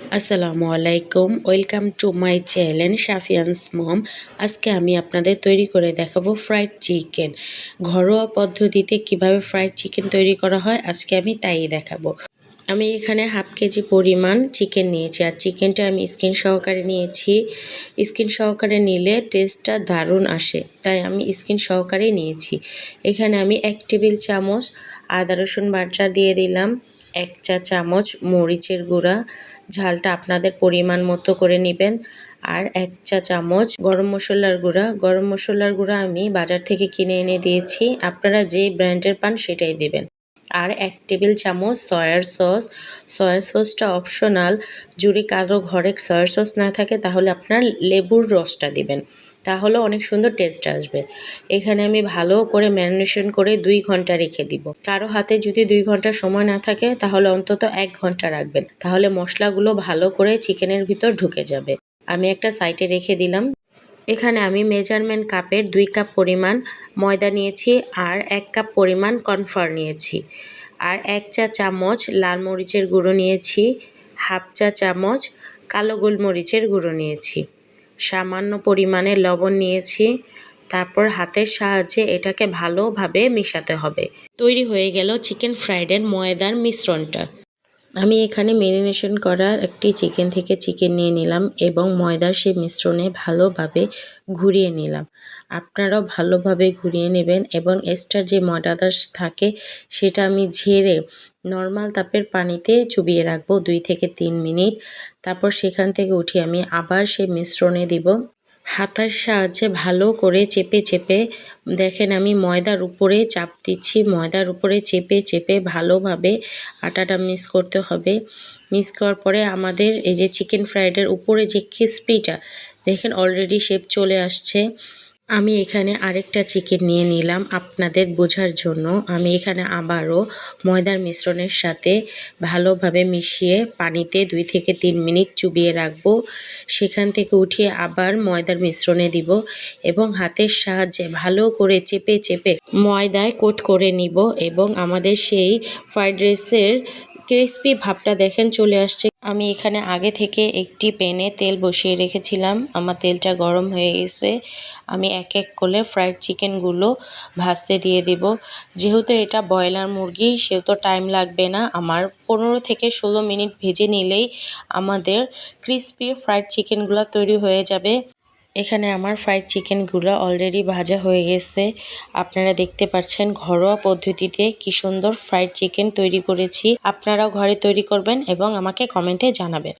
আসসালামু আলাইকুম, welcome to my channel শাফিয়ানস মম। আজকে আমি আপনাদের তৈরি করে দেখাবো ফ্রাইড চিকেন। ঘরোয়া পদ্ধতিতে কিভাবে ফ্রাইড চিকেন তৈরি করা হয় আজকে আমি তাই দেখাবো। আমি এখানে হাফ কেজি পরিমাণ চিকেন নিয়েছি, আর চিকেনটা আমি স্কিন সহকারে নিয়েছি। স্কিন সহকারে নিলে টেস্টটা দারুণ আসে, তাই আমি স্কিন সহকারেই নিয়েছি। এখানে আমি 1 টেবিল চামচ আদা রসুন বাটা দিয়ে দিলাম, 1 চা চামচ মরিচের গুঁড়া, ঝালটা আপনাদের পরিমাণ মতো করে নেবেন, আর 1 চা চামচ গরম মশলার গুঁড়া আমি বাজার থেকে কিনে এনে দিয়েছি, আপনারা যে ব্র্যান্ডের পান সেটাই দেবেন। আর 1 টেবিল চামচ সয়া সসটা অপশনাল। যদি কারো ঘরে সয়া সস না থাকে তাহলে আপনার লেবুর রসটা দিবেন, তাহলে অনেক সুন্দর টেস্ট আসবে। এখানে আমি ভালো করে ম্যারিনেশন করে 2 ঘন্টা রেখে দিব। কারো হাতে যদি 2 ঘন্টা সময় না থাকে তাহলে অন্তত 1 ঘন্টা রাখবেন, তাহলে মশলাগুলো ভালো করে চিকেনের ভিতর ঢুকে যাবে। আমি একটা সাইডে রেখে দিলাম। এখানে আমি মেজারমেন্ট কাপের 2 কাপ পরিমাণ ময়দা নিয়েছি, আর 1 কাপ পরিমাণ কর্নফ্লাওয়ার নিয়েছি, আর 1 চা চামচ লাল মরিচের গুঁড়ো নিয়েছি, হাফ চা চামচ কালো গোলমরিচের গুঁড়ো নিয়েছি, সামান্য পরিমাণে লবণ নিয়েছি। তারপর হাতের সাহায্যে এটাকে ভালোভাবে মেশাতে হবে। তৈরি হয়ে গেল চিকেন ফ্রাইডের ময়দার মিশ্রণটা। আমি এখানে ম্যারিনেশন করা একটি চিকেন থেকে চিকেন নিয়ে নিলাম এবং ময়দার সেই মিশ্রণে ভালোভাবে ঘুরিয়ে নিলাম। আপনারাও ভালোভাবে ঘুরিয়ে নেবেন এবং এক্সট্রা যে ময়দাটা থাকে সেটা আমি ঝেড়ে নর্মাল তাপের পানিতে চুবিয়ে রাখবো 2 থেকে 3 মিনিট। তারপর সেখান থেকে উঠিয়ে আমি আবার সেই মিশ্রণে দিব। হাতার সাহায্যে ভালো করে চেপে দেখেন আমি ময়দার উপরে চাপ দিচ্ছি, ময়দার উপরে চেপে ভালোভাবে আটাটা মিক্স করতে হবে। মিক্স করার পরে আমাদের এই যে চিকেন ফ্রাইডের উপরে যে ক্রিসপিটা দেখেন অলরেডি শেপ চলে আসছে। আমি এখানে আরেকটা চিকেন নিয়ে নিলাম আপনাদের বোঝার জন্য। আমি এখানে আবারও ময়দার মিশ্রণের সাথে ভালোভাবে মিশিয়ে পানিতে 2 থেকে 3 মিনিট চুবিয়ে রাখবো। সেখান থেকে উঠিয়ে আবার ময়দার মিশ্রণে দিব এবং হাতের সাহায্যে ভালো করে চেপে ময়দায় কোট করে নিব এবং আমাদের সেই ফ্রাইড রাইসের ক্রিসপি ভাবটা দেখেন চলে আসছে। আমি এখানে আগে থেকে একটি প্যানে তেল বসিয়ে রেখেছিলাম, আমার তেলটা গরম হয়ে গেছে। আমি এক এক করে ফ্রাইড চিকেনগুলো ভাজতে দিয়ে দিব। যেহেতু এটা ব্রয়লার মুরগি সেহেতু টাইম লাগবে না, আমার 15 থেকে 16 মিনিট ভেজে নিলেই আমাদের ক্রিসপি ফ্রাইড চিকেনগুলো তৈরি হয়ে যাবে। এখানে আমার ফ্রাইড চিকেনগুলো অলরেডি ভাজা হয়ে গেছে। আপনারা দেখতে পাচ্ছেন ঘরোয়া পদ্ধতিতে কি সুন্দর ফ্রাইড চিকেন তৈরি করেছি। আপনারাও ঘরে তৈরি করবেন এবং আমাকে কমেন্টে জানাবেন।